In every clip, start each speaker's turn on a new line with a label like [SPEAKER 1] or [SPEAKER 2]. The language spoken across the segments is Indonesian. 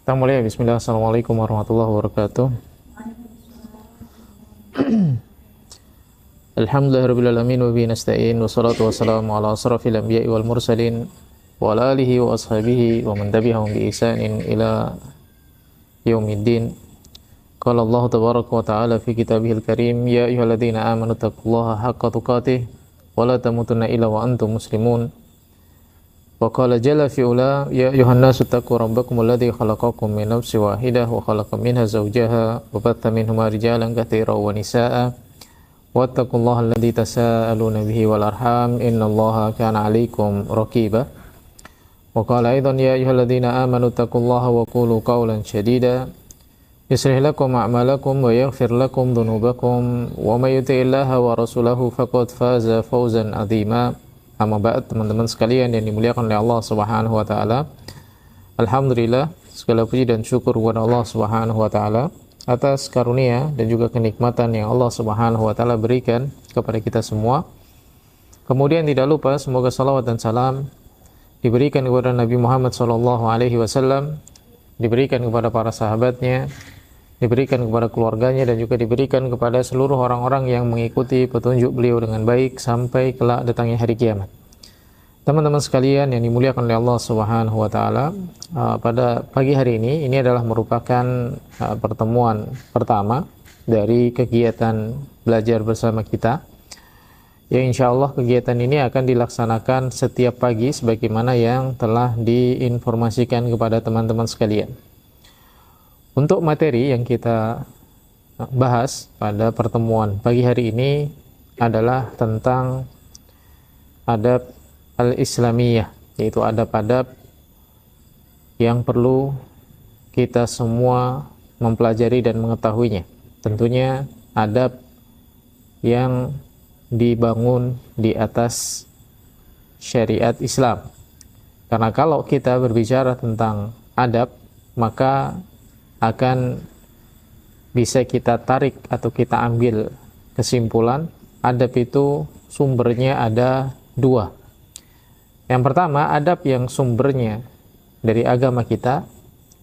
[SPEAKER 1] Kita mulai. Bismillah. Assalamualaikum warahmatullahi wabarakatuh. Alhamdulillahirrabbilalamin wa bihi nasta'in wa salatu wassalamu ala asrafil anbiya'i wal mursalin wa ala alihi wa ashabihi wa man tabi'ahum bi ihsanin ila yaumiddin. Qala Allah tabaraka wa ta'ala fi kitabihil karim, ya ayyuhalladzina amanu taqullaha haqqa tuqatih wa la tamutunna illa wa antum muslimun. Wa qala jalla fi ula, ya ayyuhan nasu taqu rabbakum alladzi khalaqakum min nafsin wahidah wa khalaqa minha zawjaha wa batha minhuma rijalan katsiran wa nisaa'a wattaqullaha alladzi tasaaluna bihi wal arham innallaha kana 'alaikum raqiba. Wa qala aidan ya ayyuhalladzina amanu taqullaha wa qulu qawlan shadida yuslih lakum a'malakum wa yaghfir lakum dhunubakum wa may yuti'illaha wa rasulahu faqad faza fawzan 'azima. Amma ba'd, teman-teman sekalian yang dimuliakan oleh Allah Subhanahu wa taala. Alhamdulillah, segala puji dan syukur kepada Allah Subhanahu wa taala atas karunia dan juga kenikmatan yang Allah Subhanahu wa taala berikan kepada kita semua. Kemudian tidak lupa semoga salawat dan salam diberikan kepada Nabi Muhammad sallallahu alaihi wasallam, diberikan kepada para sahabatnya, diberikan kepada keluarganya, dan juga diberikan kepada seluruh orang-orang yang mengikuti petunjuk beliau dengan baik sampai kelak datangnya hari kiamat. Teman-teman sekalian yang dimuliakan oleh Allah Subhanahu wa taala, pada pagi hari ini adalah merupakan pertemuan pertama dari kegiatan belajar bersama kita. Ya, insyaallah kegiatan ini akan dilaksanakan setiap pagi sebagaimana yang telah diinformasikan kepada teman-teman sekalian. Untuk materi yang kita bahas pada pertemuan pagi hari ini adalah tentang adab al-islamiyah, yaitu adab-adab yang perlu kita semua mempelajari dan mengetahuinya. Tentunya adab yang dibangun di atas syariat Islam. Karena kalau kita berbicara tentang adab, maka akan bisa kita tarik atau kita ambil kesimpulan adab itu sumbernya ada dua. Yang pertama, adab yang sumbernya dari agama kita,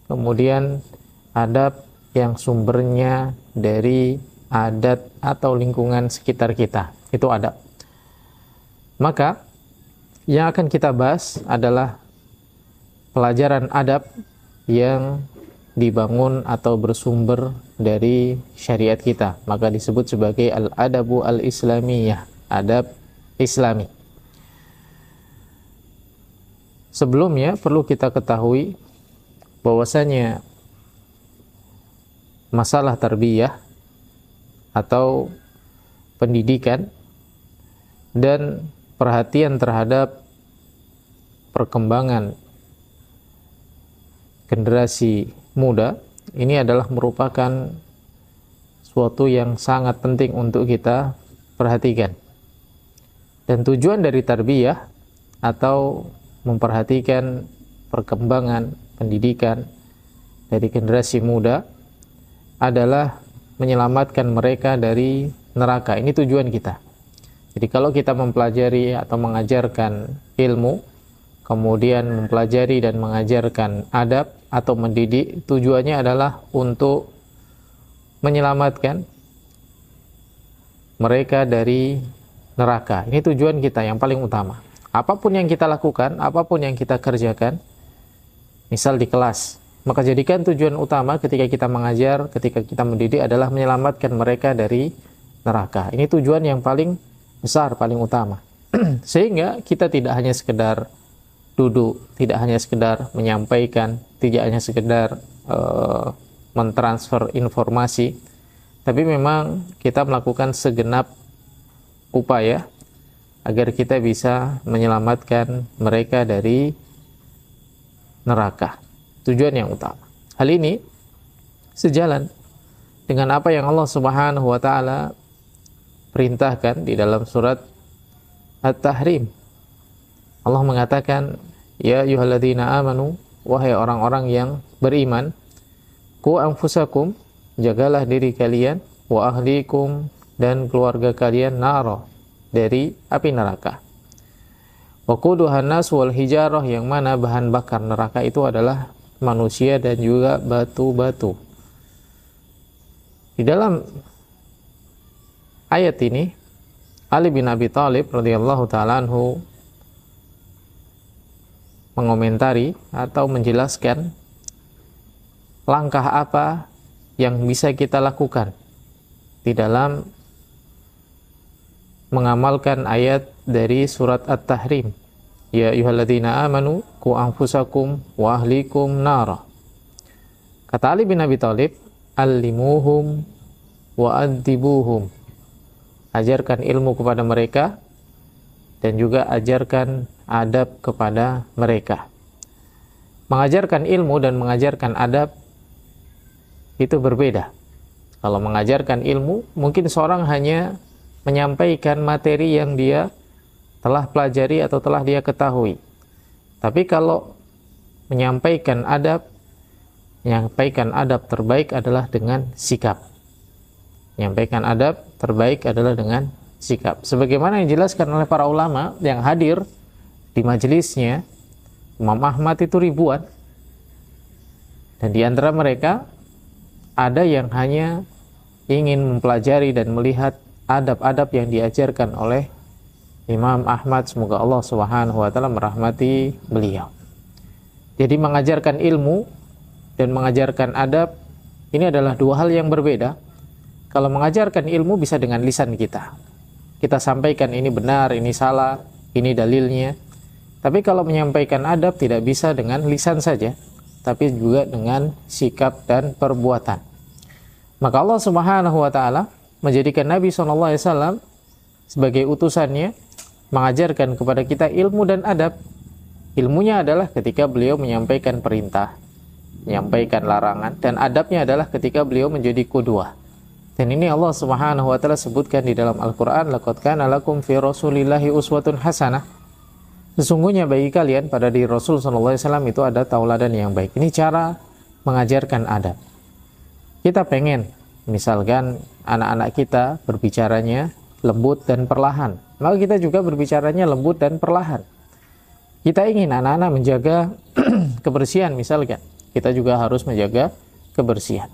[SPEAKER 1] kemudian adab yang sumbernya dari adat atau lingkungan sekitar kita, itu adab. Maka yang akan kita bahas adalah pelajaran adab yang dibangun atau bersumber dari syariat kita, maka disebut sebagai al-adabu al-islamiyah, adab islami. Sebelumnya perlu kita ketahui bahwasanya masalah tarbiyah atau pendidikan dan perhatian terhadap perkembangan generasi muda ini adalah merupakan suatu yang sangat penting untuk kita perhatikan. Dan tujuan dari tarbiyah atau memperhatikan perkembangan pendidikan dari generasi muda adalah menyelamatkan mereka dari neraka. Ini tujuan kita. Jadi kalau kita mempelajari atau mengajarkan ilmu, kemudian mempelajari dan mengajarkan adab atau mendidik, tujuannya adalah untuk menyelamatkan mereka dari neraka. Ini tujuan kita yang paling utama. Apapun yang kita lakukan, apapun yang kita kerjakan, misal di kelas, maka jadikan tujuan utama ketika kita mengajar, ketika kita mendidik adalah menyelamatkan mereka dari neraka. Ini tujuan yang paling besar, paling utama. Sehingga kita tidak hanya sekedar duduk, tidak hanya sekedar menyampaikan, tidak hanya sekedar mentransfer informasi, tapi memang kita melakukan segenap upaya agar kita bisa menyelamatkan mereka dari neraka. Tujuan yang utama. Hal ini sejalan dengan apa yang Allah Subhanahu wa taala perintahkan di dalam surat At-Tahrim. Allah mengatakan, ya ayyuhalladzina amanu, wahai orang-orang yang beriman, qu anfusakum, jagalah diri kalian, wa ahlikum, dan keluarga kalian, nara, dari api neraka. Waquduhan nas wal hijarah, yang mana bahan bakar neraka itu adalah manusia dan juga batu-batu. Di dalam ayat ini Ali bin Abi Thalib radhiyallahu ta'ala anhu mengomentari atau menjelaskan langkah apa yang bisa kita lakukan di dalam mengamalkan ayat dari surat At-Tahrim. Ya ayyuhalladzina amanu qu anfusakum wa ahlikum nara. Kata Ali bin Abi Thalib, allimuhum wa addibuhum. Ajarkan ilmu kepada mereka dan juga ajarkan adab kepada mereka. Mengajarkan ilmu dan mengajarkan adab itu berbeda. Kalau mengajarkan ilmu, mungkin seorang hanya menyampaikan materi yang dia telah pelajari atau telah dia ketahui. Tapi kalau menyampaikan adab terbaik adalah dengan sikap. Menyampaikan adab terbaik adalah dengan sikap. Sebagaimana yang dijelaskan oleh para ulama yang hadir di majelisnya, Imam Ahmad itu ribuan. Dan di antara mereka ada yang hanya ingin mempelajari dan melihat adab-adab yang diajarkan oleh Imam Ahmad, semoga Allah Subhanahu wa taala merahmati beliau. Jadi mengajarkan ilmu dan mengajarkan adab ini adalah dua hal yang berbeda. Kalau mengajarkan ilmu bisa dengan lisan kita. Kita sampaikan ini benar, ini salah, ini dalilnya. Tapi kalau menyampaikan adab tidak bisa dengan lisan saja, tapi juga dengan sikap dan perbuatan. Maka Allah Subhanahu wa taala menjadikan Nabi SAW sebagai utusannya mengajarkan kepada kita ilmu dan adab. Ilmunya adalah ketika beliau menyampaikan perintah, menyampaikan larangan, dan adabnya adalah ketika beliau menjadi qudwah. Dan ini Allah Subhanahu wa taala sebutkan di dalam Al-Qur'an, laqad kana lakum fi Rasulillahi uswatun hasanah. Sesungguhnya bagi kalian pada diri Rasul sallallahu alaihi wasallam itu ada tauladan yang baik. Ini cara mengajarkan adab. Kita pengen misalkan anak-anak kita berbicaranya lembut dan perlahan, maka kita juga berbicaranya lembut dan perlahan. Kita ingin anak-anak menjaga kebersihan misalkan, kita juga harus menjaga kebersihan.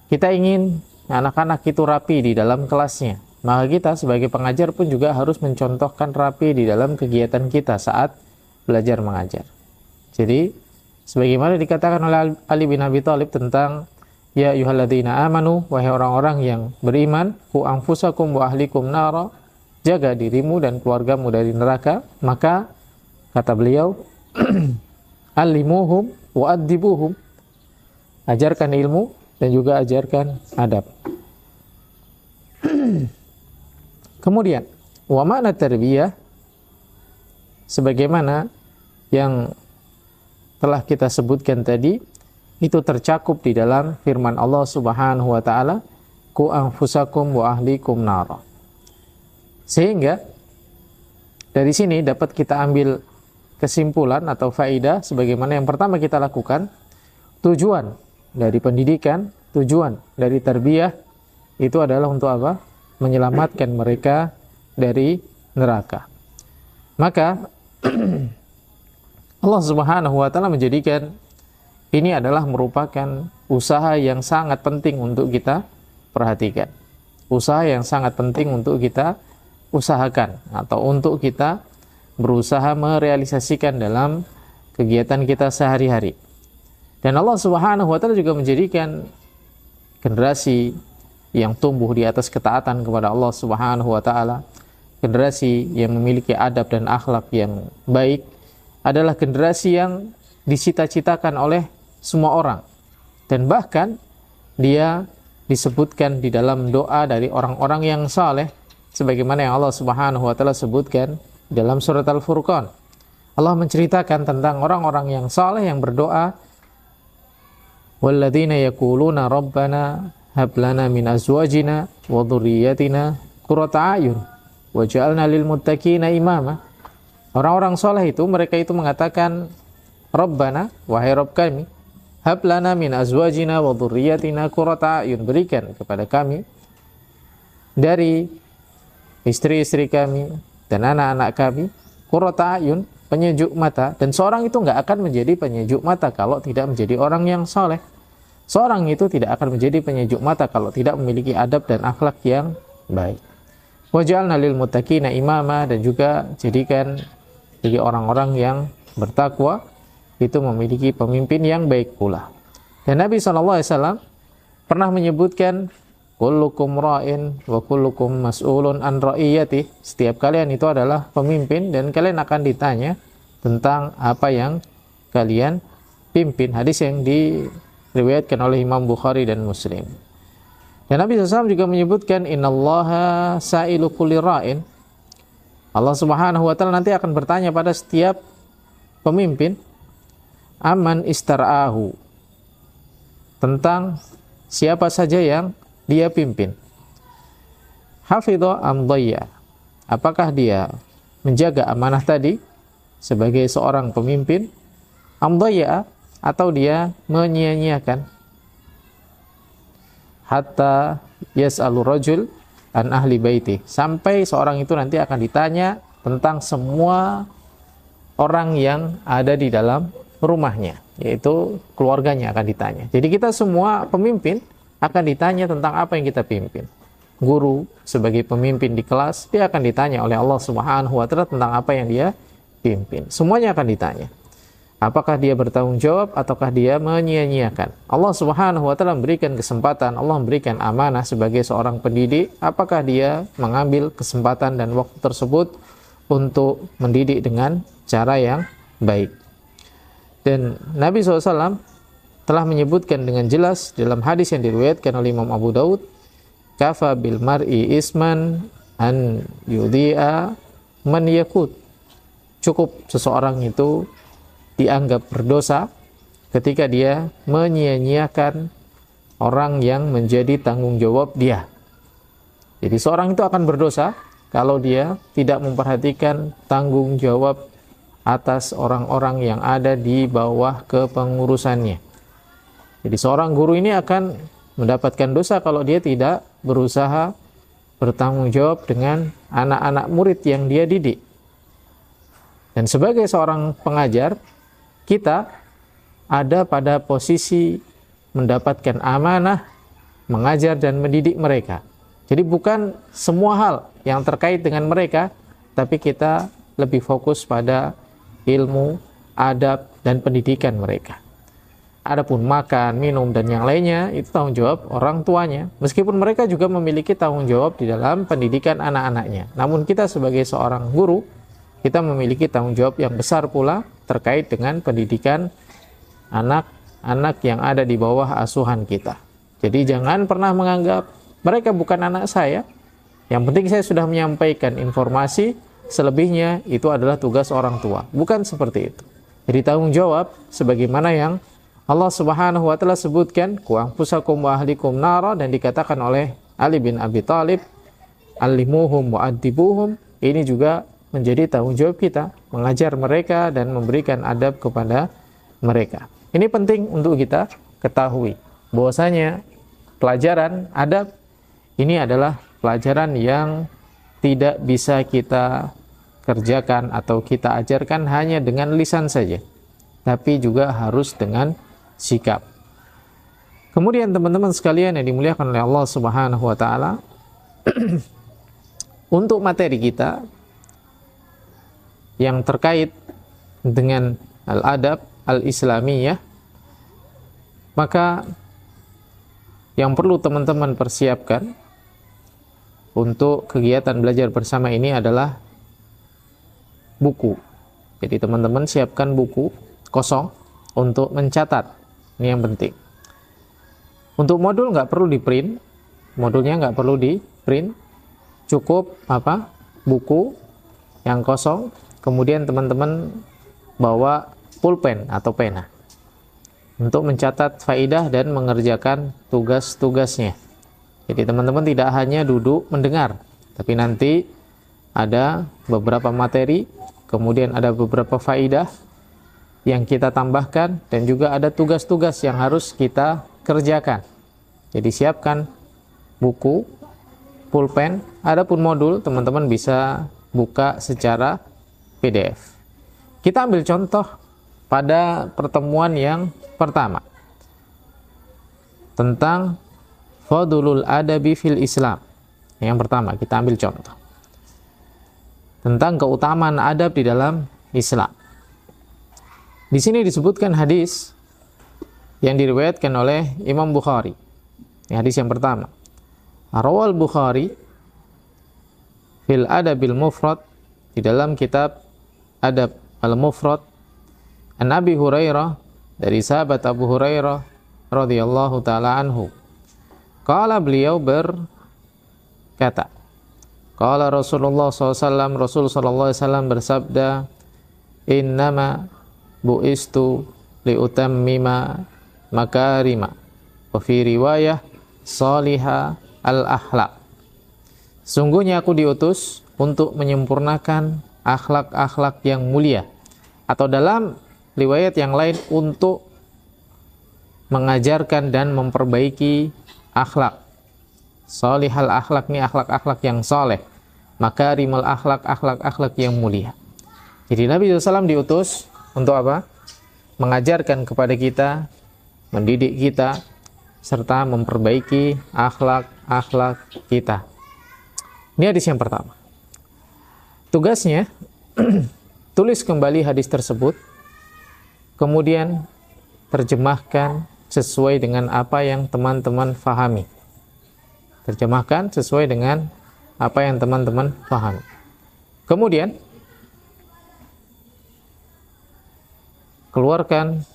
[SPEAKER 1] Kita ingin anak-anak itu rapi di dalam kelasnya, maka kita sebagai pengajar pun juga harus mencontohkan rapi di dalam kegiatan kita saat belajar mengajar. Jadi sebagaimana dikatakan oleh Ali bin Abi Thalib tentang ya ayyuhalladzina amanu, wahai orang-orang yang beriman, qu anfusakum wa ahlikum nara, jaga dirimu dan keluargamu dari neraka, maka kata beliau allimuhum wa addibuhum, ajarkan ilmu dan juga ajarkan adab. Kemudian wa makna tarbiyah sebagaimana yang telah kita sebutkan tadi, itu tercakup di dalam firman Allah Subhanahu wa taala, qu anfusakum wa ahlikum nara. Sehingga dari sini dapat kita ambil kesimpulan atau faedah sebagaimana yang pertama kita lakukan, tujuan dari pendidikan, tujuan dari tarbiyah itu adalah untuk apa? Menyelamatkan mereka dari neraka. Maka Allah Subhanahu wa taala menjadikan ini adalah merupakan usaha yang sangat penting untuk kita perhatikan. Usaha yang sangat penting untuk kita usahakan atau untuk kita berusaha merealisasikan dalam kegiatan kita sehari-hari. Dan Allah Subhanahu wa taala juga menjadikan generasi yang tumbuh di atas ketaatan kepada Allah Subhanahu wa taala, generasi yang memiliki adab dan akhlak yang baik, adalah generasi yang dicita-citakan oleh semua orang. Dan bahkan dia disebutkan di dalam doa dari orang-orang yang saleh, sebagaimana yang Allah Subhanahu wa taala sebutkan dalam surat Al-Furqan. Allah menceritakan tentang orang-orang yang saleh yang berdoa, walladzina yaquluna rabbana hab lana min azwajina wa dhurriyyatina qurrata a'yun waj'alna lil muttaqina imama. Orang-orang saleh itu, mereka itu mengatakan, Rabbana, wahai Rabb kami, hab lana min azwajina wa dhurriyyatina qurrata a'yun, berikan kepada kami dari istri-istri kami dan anak-anak kami qurrata a'yun, penyejuk mata, dan seorang itu nggak akan menjadi penyejuk mata kalau tidak menjadi orang yang soleh. Seorang itu tidak akan menjadi penyejuk mata kalau tidak memiliki adab dan akhlak yang baik. Waj'alna lil muttaqina imama, dan juga jadikan bagi orang-orang yang bertakwa itu memiliki pemimpin yang baik pula. Dan Nabi SAW pernah menyebutkan, kullukum ra'in wa kullukum mas'ulun an ra'iyati. Setiap kalian itu adalah pemimpin dan kalian akan ditanya tentang apa yang kalian pimpin. Hadis yang diriwayatkan oleh Imam Bukhari dan Muslim. Dan Nabi SAW juga menyebutkan, innallaha sa'ilu kulli ra'in. Allah Subhanahu wa ta'ala nanti akan bertanya pada setiap pemimpin, aman istar'ahu, tentang siapa saja yang dia pimpin. Hafidho am dhayya, apakah dia menjaga amanah tadi sebagai seorang pemimpin, am dhayya, atau dia menyia-nyiakan. Hatta yas'alu rajul an ahli baiti, sampai seorang itu nanti akan ditanya tentang semua orang yang ada di dalam rumahnya, yaitu keluarganya akan ditanya. Jadi kita semua pemimpin akan ditanya tentang apa yang kita pimpin. Guru sebagai pemimpin di kelas, dia akan ditanya oleh Allah Subhanahu wa ta'ala tentang apa yang dia pimpin. Semuanya akan ditanya. Apakah dia bertanggung jawab ataukah dia menyia-nyiakan? Allah Subhanahu wa ta'ala memberikan kesempatan, Allah memberikan amanah sebagai seorang pendidik. Apakah dia mengambil kesempatan dan waktu tersebut untuk mendidik dengan cara yang baik? Dan Nabi SAW telah menyebutkan dengan jelas dalam hadis yang diriwayatkan oleh Imam Abu Daud, kafa bil mar'i isman an yudhi'a man yakut. Cukup seseorang itu dianggap berdosa ketika dia menyia-nyiakan orang yang menjadi tanggung jawab dia. Jadi seorang itu akan berdosa kalau dia tidak memperhatikan tanggung jawab atas orang-orang yang ada di bawah kepengurusannya. Jadi seorang guru ini akan mendapatkan dosa kalau dia tidak berusaha bertanggung jawab dengan anak-anak murid yang dia didik. Dan sebagai seorang pengajar, kita ada pada posisi mendapatkan amanah mengajar dan mendidik mereka. Jadi bukan semua hal yang terkait dengan mereka, tapi kita lebih fokus pada ilmu, adab, dan pendidikan mereka. Adapun makan, minum, dan yang lainnya, itu tanggung jawab orang tuanya. Meskipun mereka juga memiliki tanggung jawab di dalam pendidikan anak-anaknya. Namun kita sebagai seorang guru, kita memiliki tanggung jawab yang besar pula terkait dengan pendidikan anak-anak yang ada di bawah asuhan kita. Jadi jangan pernah menganggap mereka bukan anak saya. Yang penting saya sudah menyampaikan informasi, selebihnya itu adalah tugas orang tua. Bukan seperti itu. Jadi tanggung jawab sebagaimana yang Allah Subhanahu wa ta'ala sebutkan, ku anfusakum wa ahlikum nara, dan dikatakan oleh Ali bin Abi Thalib, allimuhum wa addibuhum. Ini juga menjadi tanggung jawab kita, mengajar mereka dan memberikan adab kepada mereka. Ini penting untuk kita ketahui bahwasanya pelajaran adab ini adalah pelajaran yang tidak bisa kita kerjakan atau kita ajarkan hanya dengan lisan saja, tapi juga harus dengan sikap. Kemudian teman-teman sekalian yang dimuliakan oleh Allah Subhanahu wa ta'ala, untuk materi kita yang terkait dengan al-adab al-islamiyah, maka yang perlu teman-teman persiapkan untuk kegiatan belajar bersama ini adalah buku. Jadi teman-teman siapkan buku kosong untuk mencatat. Ini yang penting. Untuk modul nggak perlu di print, modulnya nggak perlu di print, cukup buku yang kosong. Kemudian teman-teman bawa pulpen atau pena untuk mencatat faidah dan mengerjakan tugas-tugasnya. Jadi teman-teman tidak hanya duduk mendengar, tapi nanti ada beberapa materi, kemudian ada beberapa faidah yang kita tambahkan, dan juga ada tugas-tugas yang harus kita kerjakan. Jadi siapkan buku, pulpen, adapun modul teman-teman bisa buka secara PDF. Kita ambil contoh pada pertemuan yang pertama tentang fadlul adabi fil Islam. Yang pertama kita ambil contoh tentang keutamaan adab di dalam Islam. Di sini disebutkan hadis yang diriwayatkan oleh Imam Bukhari. Hadis yang pertama, Rawal Bukhari fil Adabil Mufrad, di dalam kitab Adab Al-Mufrad, an Abi Hurairah, dari sahabat Abu Hurairah radhiyallahu taala anhu. Qala, beliau berkata, qala Rasulullah SAW, Rasul sallallahu alaihi wasallam bersabda, innama bu'istu liutammima makarima, wa fi riwayah salihah al-akhlaq. Sungguhnya aku diutus untuk menyempurnakan akhlak-akhlak yang mulia, atau dalam riwayat yang lain untuk mengajarkan dan memperbaiki akhlak. Salihal akhlak ini akhlak-akhlak yang soleh, makarimul akhlak, akhlak-akhlak yang mulia. Jadi Nabi SAW diutus untuk apa? Mengajarkan kepada kita, mendidik kita, serta memperbaiki akhlak-akhlak kita. Ini hadis yang pertama. Tugasnya tulis kembali hadis tersebut, kemudian terjemahkan sesuai dengan apa yang teman-teman fahami. Terjemahkan sesuai dengan apa yang teman-teman fahami. Kemudian keluarkan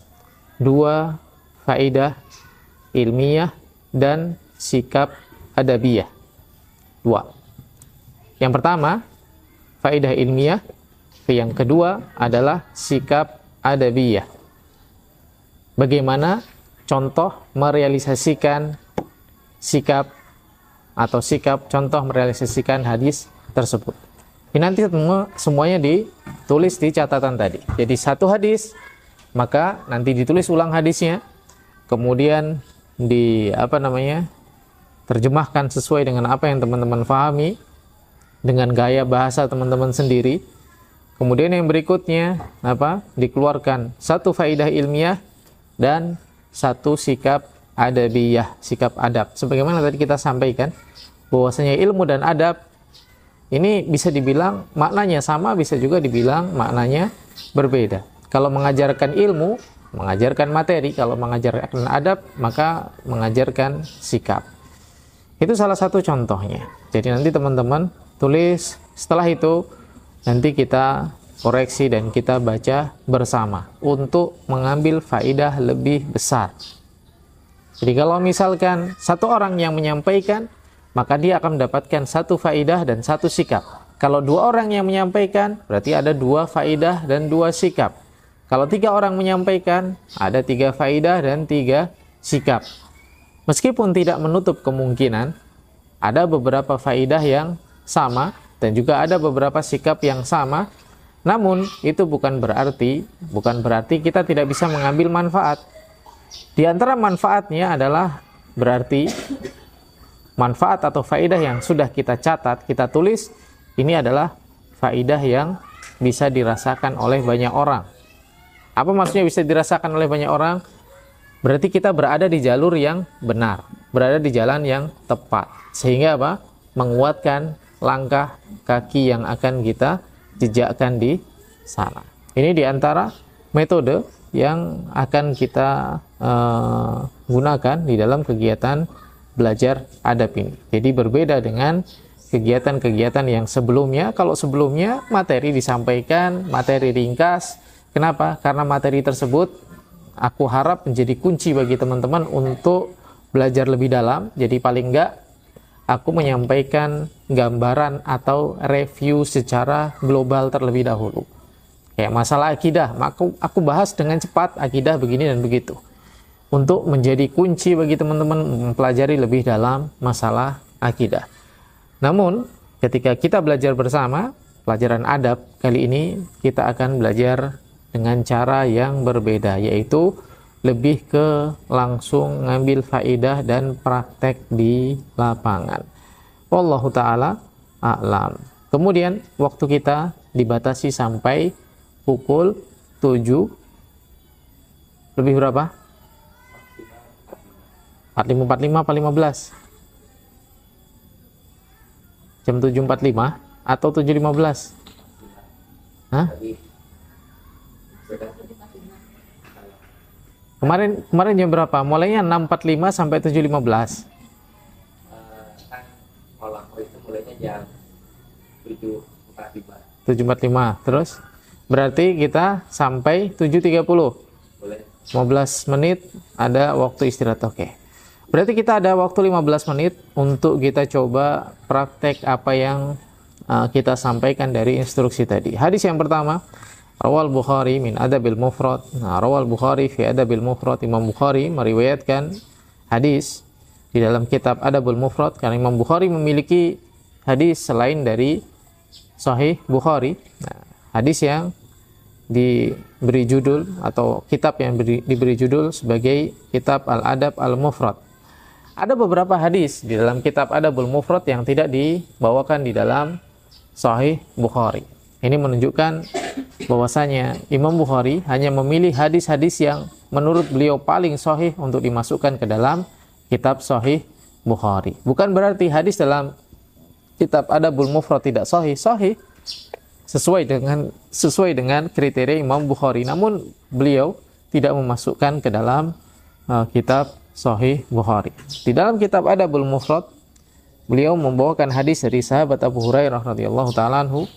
[SPEAKER 1] 2 faedah ilmiah dan sikap adabiyah. 2. Yang pertama, faedah ilmiah. Yang kedua adalah sikap adabiyah. Bagaimana contoh merealisasikan sikap atau sikap contoh merealisasikan hadis tersebut. Ini nanti semuanya ditulis di catatan tadi. Jadi satu hadis, maka nanti ditulis ulang hadisnya, kemudian terjemahkan sesuai dengan apa yang teman-teman fahami dengan gaya bahasa teman-teman sendiri. Kemudian yang berikutnya dikeluarkan 1 faedah ilmiah dan 1 sikap adabiyah, sikap adab. Sebagaimana tadi kita sampaikan bahwasanya ilmu dan adab ini bisa dibilang maknanya sama, bisa juga dibilang maknanya berbeda. Kalau mengajarkan ilmu, mengajarkan materi. Kalau mengajarkan adab, maka mengajarkan sikap. Itu salah satu contohnya. Jadi nanti teman-teman tulis, setelah itu nanti kita koreksi dan kita baca bersama untuk mengambil faidah lebih besar. Jadi kalau misalkan 1 orang yang menyampaikan, maka dia akan mendapatkan 1 faidah dan 1 sikap. Kalau 2 orang yang menyampaikan, berarti ada 2 faidah dan 2 sikap. Kalau 3 orang menyampaikan, ada 3 faidah dan 3 sikap. Meskipun tidak menutup kemungkinan ada beberapa faidah yang sama dan juga ada beberapa sikap yang sama, namun itu bukan berarti kita tidak bisa mengambil manfaat. Di antara manfaatnya adalah berarti manfaat atau faidah yang sudah kita catat, kita tulis, ini adalah faidah yang bisa dirasakan oleh banyak orang. Apa maksudnya bisa dirasakan oleh banyak orang? Berarti kita berada di jalur yang benar, berada di jalan yang tepat. Sehingga menguatkan langkah kaki yang akan kita jejakkan di sana. Ini diantara metode yang akan kita gunakan di dalam kegiatan belajar adab ini. Jadi berbeda dengan kegiatan-kegiatan yang sebelumnya. Kalau sebelumnya materi disampaikan, materi ringkas. Kenapa? Karena materi tersebut aku harap menjadi kunci bagi teman-teman untuk belajar lebih dalam. Jadi paling enggak aku menyampaikan gambaran atau review secara global terlebih dahulu. Kayak masalah akidah, aku bahas dengan cepat akidah begini dan begitu. Untuk menjadi kunci bagi teman-teman mempelajari lebih dalam masalah akidah. Namun, ketika kita belajar bersama, pelajaran adab kali ini kita akan belajar dengan cara yang berbeda, yaitu lebih ke langsung ngambil faidah dan praktek di lapangan. Wallahu ta'ala a'lam. Kemudian waktu kita dibatasi sampai pukul 7 lebih berapa? 45 apa 15? Jam 7.45 atau 7.15? Hah? Kemarin jam berapa? Mulainya 6.45 sampai 7.15.
[SPEAKER 2] Kan kalau itu mulainya jam 7.45.
[SPEAKER 1] 7.45. Terus berarti kita sampai 7.30.
[SPEAKER 2] Boleh.
[SPEAKER 1] 15 menit ada waktu istirahat. Oke. Berarti kita ada waktu 15 menit untuk kita coba praktek apa yang kita sampaikan dari instruksi tadi. Hadis yang pertama, Rawal Bukhari min Adabil Mufrad. Nah, Rawal Bukhari fi Adabil Mufrad. Imam Bukhari meriwayatkan hadis di dalam kitab Adabul Mufrad, karena Imam Bukhari memiliki hadis selain dari Sahih Bukhari. Nah, hadis yang diberi judul atau kitab yang diberi judul sebagai kitab Al-Adab Al-Mufrad. Ada beberapa hadis di dalam kitab Adabul Mufrad yang tidak dibawakan di dalam Sahih Bukhari. Ini menunjukkan bahwasanya Imam Bukhari hanya memilih hadis-hadis yang menurut beliau paling sahih untuk dimasukkan ke dalam kitab Sahih Bukhari. Bukan berarti hadis dalam kitab Adabul Mufrad tidak sahih, sahih sesuai dengan kriteria Imam Bukhari. Namun beliau tidak memasukkan ke dalam kitab Sahih Bukhari. Di dalam kitab Adabul Mufrad, beliau membawakan hadis dari sahabat Abu Hurairah radhiyallahu taala anhu,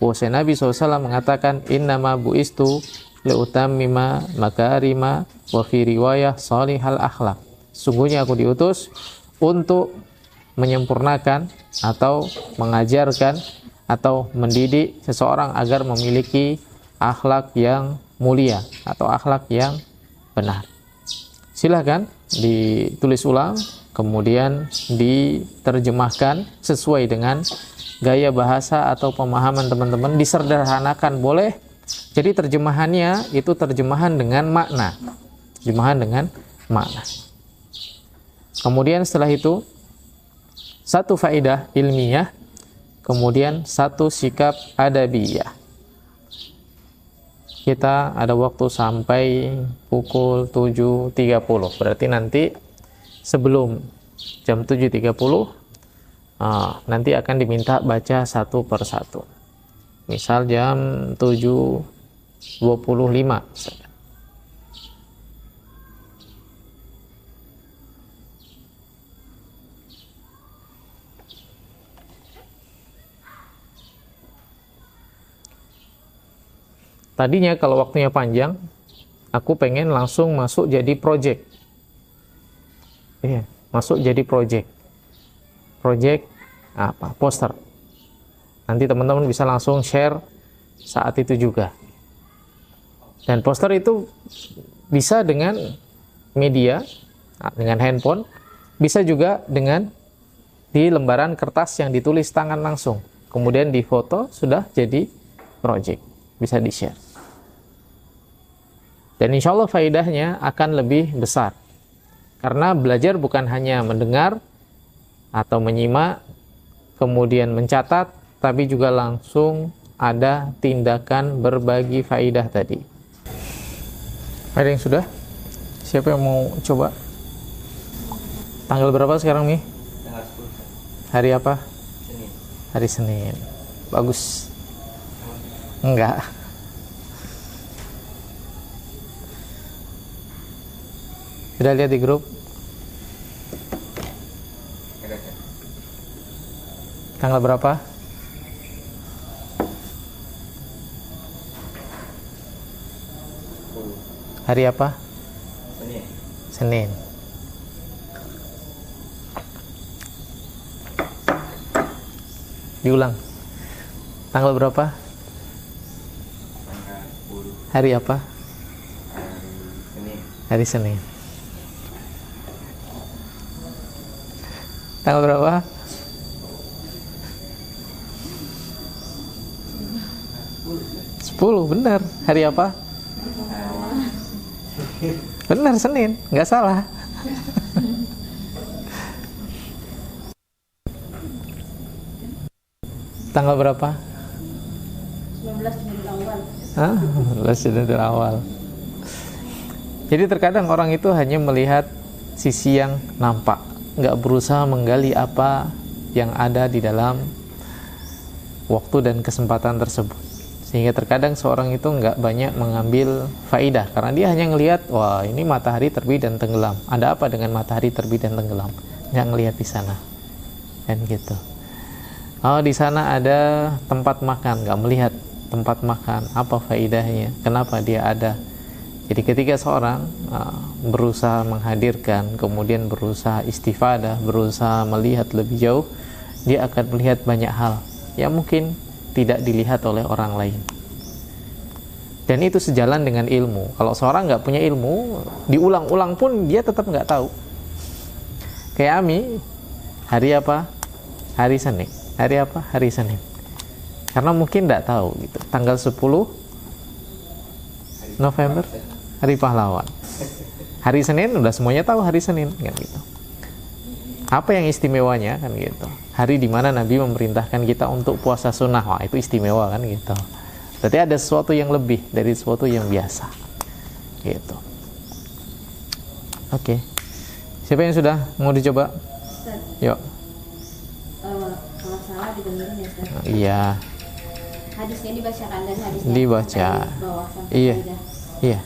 [SPEAKER 1] bahwa Nabi SAW mengatakan, innama bu'istu liutammima makarima wa fi riwayah salihal akhlak. Sungguhnya aku diutus untuk menyempurnakan atau mengajarkan atau mendidik seseorang agar memiliki akhlak yang mulia atau akhlak yang benar. Silahkan ditulis ulang, kemudian diterjemahkan sesuai dengan gaya bahasa atau pemahaman teman-teman, disederhanakan boleh. Jadi terjemahannya itu terjemahan dengan makna. Terjemahan dengan makna. Kemudian setelah itu, satu faedah ilmiah, kemudian satu sikap adabiyah. Kita ada waktu sampai pukul 7.30. Berarti nanti sebelum jam 7.30 nanti akan diminta baca satu per satu. Misal jam 7.25. Tadinya kalau waktunya panjang, aku pengen langsung masuk jadi project. Iya, masuk jadi project. Project apa? Poster. Nanti teman-teman bisa langsung share saat itu juga. Dan poster itu bisa dengan media, dengan handphone, bisa juga dengan di lembaran kertas yang ditulis tangan langsung. Kemudian difoto, sudah jadi project. Bisa di-share. Dan insya Allah faedahnya akan lebih besar. Karena belajar bukan hanya mendengar atau menyimak, kemudian mencatat, tapi juga langsung ada tindakan berbagi faedah tadi. Ada yang sudah? Siapa yang mau coba? Tanggal berapa sekarang, Mi?
[SPEAKER 2] Tanggal 10.
[SPEAKER 1] Hari apa?
[SPEAKER 2] Senin.
[SPEAKER 1] Hari Senin. Bagus. Enggak. Sudah lihat di grup? Tanggal berapa? Hari apa?
[SPEAKER 2] Senin.
[SPEAKER 1] Senin. Diulang. Tanggal berapa?
[SPEAKER 2] Tanggal 10.
[SPEAKER 1] Hari apa?
[SPEAKER 2] Hari Senin.
[SPEAKER 1] Hari Senin. Tanggal berapa? 10, benar. Hari apa? Benar, Senin, nggak salah. Tanggal berapa?
[SPEAKER 3] 19 Juni awal.
[SPEAKER 1] Hah? Syahadatul awal. Jadi terkadang orang itu hanya melihat sisi yang nampak, nggak berusaha menggali apa yang ada di dalam waktu dan kesempatan tersebut. Sehingga terkadang seorang itu nggak banyak mengambil faidah karena dia hanya ngelihat, wah ini matahari terbit dan tenggelam. Ada apa dengan matahari terbit dan tenggelam? Nggak ngelihat di sana, kan gitu. Oh di sana ada tempat makan, nggak melihat tempat makan, apa faidahnya? Kenapa dia ada? Jadi ketika seorang berusaha menghadirkan, kemudian berusaha istifadah, berusaha melihat lebih jauh, dia akan melihat banyak hal yang mungkin tidak dilihat oleh orang lain. Dan itu sejalan dengan ilmu. Kalau seorang nggak punya ilmu, diulang-ulang pun dia tetap nggak tahu. Kayak Ami, hari apa? Hari Senin. Hari apa? Hari Senin. Karena mungkin nggak tahu gitu. Tanggal 10 November, Hari Pahlawan. Hari Senin udah semuanya tahu hari Senin, kan gitu. Apa yang istimewanya, kan gitu. Hari dimana Nabi memerintahkan kita untuk puasa sunnah, wah itu istimewa, kan gitu. Berarti ada sesuatu yang lebih dari sesuatu yang biasa, gitu. Oke. Siapa yang sudah mau dicoba?
[SPEAKER 3] Ustaz,
[SPEAKER 1] Yuk.
[SPEAKER 3] kalau salah dibenerin ya Ustaz.
[SPEAKER 1] Iya.
[SPEAKER 3] Hadisnya dibacakan dan hadisnya
[SPEAKER 1] Dibaca.
[SPEAKER 3] sampai bawah sampai
[SPEAKER 1] Iya.
[SPEAKER 3] faidah.
[SPEAKER 1] Iya.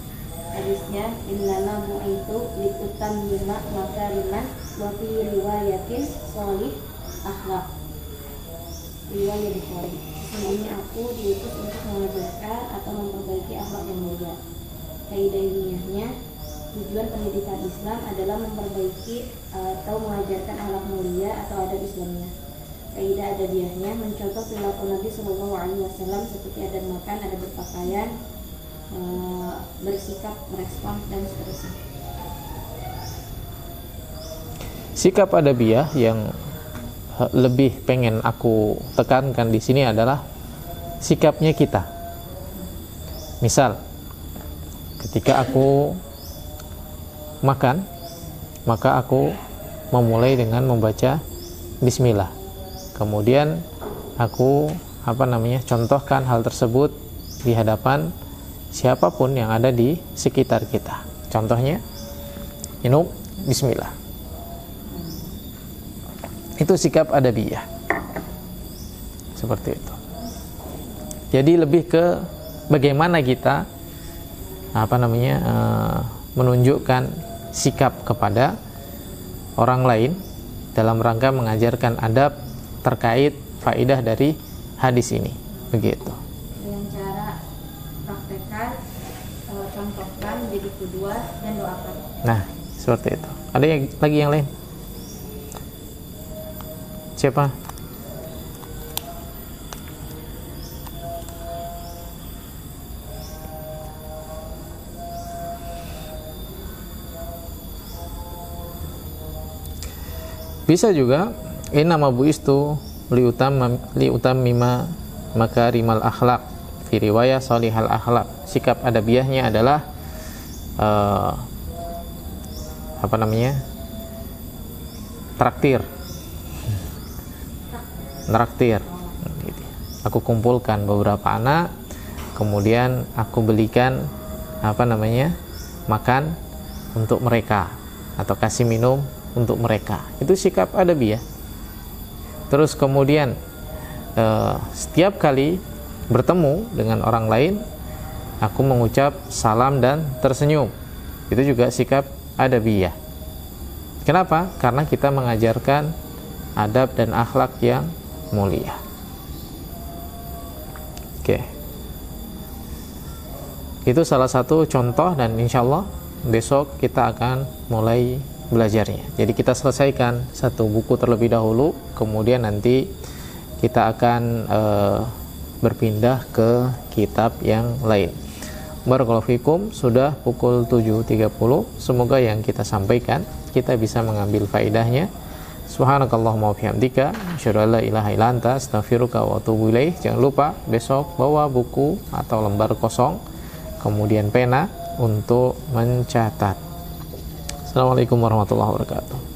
[SPEAKER 3] Hadisnya innama bu'itu liutammima makariman wa fi riwayatin sholih akhlak. Riwayat Bukhari. Sesungguhnya aku diutus untuk mengajarkan atau memperbaiki akhlak yang mulia. Kaidah ilmiahnya, tujuan pendidikan Islam adalah memperbaiki atau mengajarkan akhlak mulia atau adab Islamnya. Kaidah adabiahnya mencontoh perilaku Nabi Shallallahu Alaihi Wasallam seperti adab makan, adab berpakaian, bersikap, merespon dan seterusnya.
[SPEAKER 1] Sikap adabiyah yang lebih pengen aku tekankan di sini adalah sikapnya kita. Misal, ketika aku makan, maka aku memulai dengan membaca Bismillah. Kemudian aku contohkan hal tersebut di hadapan siapapun yang ada di sekitar kita. Contohnya, minum Bismillah. Itu sikap adabiyah. Seperti itu. Jadi lebih ke bagaimana kita menunjukkan sikap kepada orang lain dalam rangka mengajarkan adab terkait faidah dari hadis ini. Begitu.
[SPEAKER 3] Dengan cara praktekkan, contohkan, jadi kedua dan doakan.
[SPEAKER 1] Nah, seperti itu. Ada lagi yang lain? Siapa? Bisa juga innama bu'istu liutammima makarimal akhlak fi riwayah salihal akhlak. Sikap adabiyahnya adalah traktir. Aku kumpulkan beberapa anak, kemudian aku belikan makan untuk mereka atau kasih minum untuk mereka. Itu sikap adabiyah. Terus kemudian setiap kali bertemu dengan orang lain, aku mengucap salam dan tersenyum. Itu juga sikap adabiyah. Kenapa? Karena kita mengajarkan adab dan akhlak yang mulia. Oke. Itu salah satu contoh dan insya Allah besok kita akan mulai belajarnya. Jadi kita selesaikan satu buku terlebih dahulu, kemudian nanti kita akan berpindah ke kitab yang lain. Barakallahu fikum, sudah pukul 7.30. Semoga yang kita sampaikan kita bisa mengambil faedahnya. Subhanakallahumma wa bihamdika, asyhadu an la ilaha illa anta, astaghfiruka wa atubu ilaik. Jangan lupa besok bawa buku atau lembar kosong, kemudian pena untuk mencatat. Assalamualaikum warahmatullahi wabarakatuh.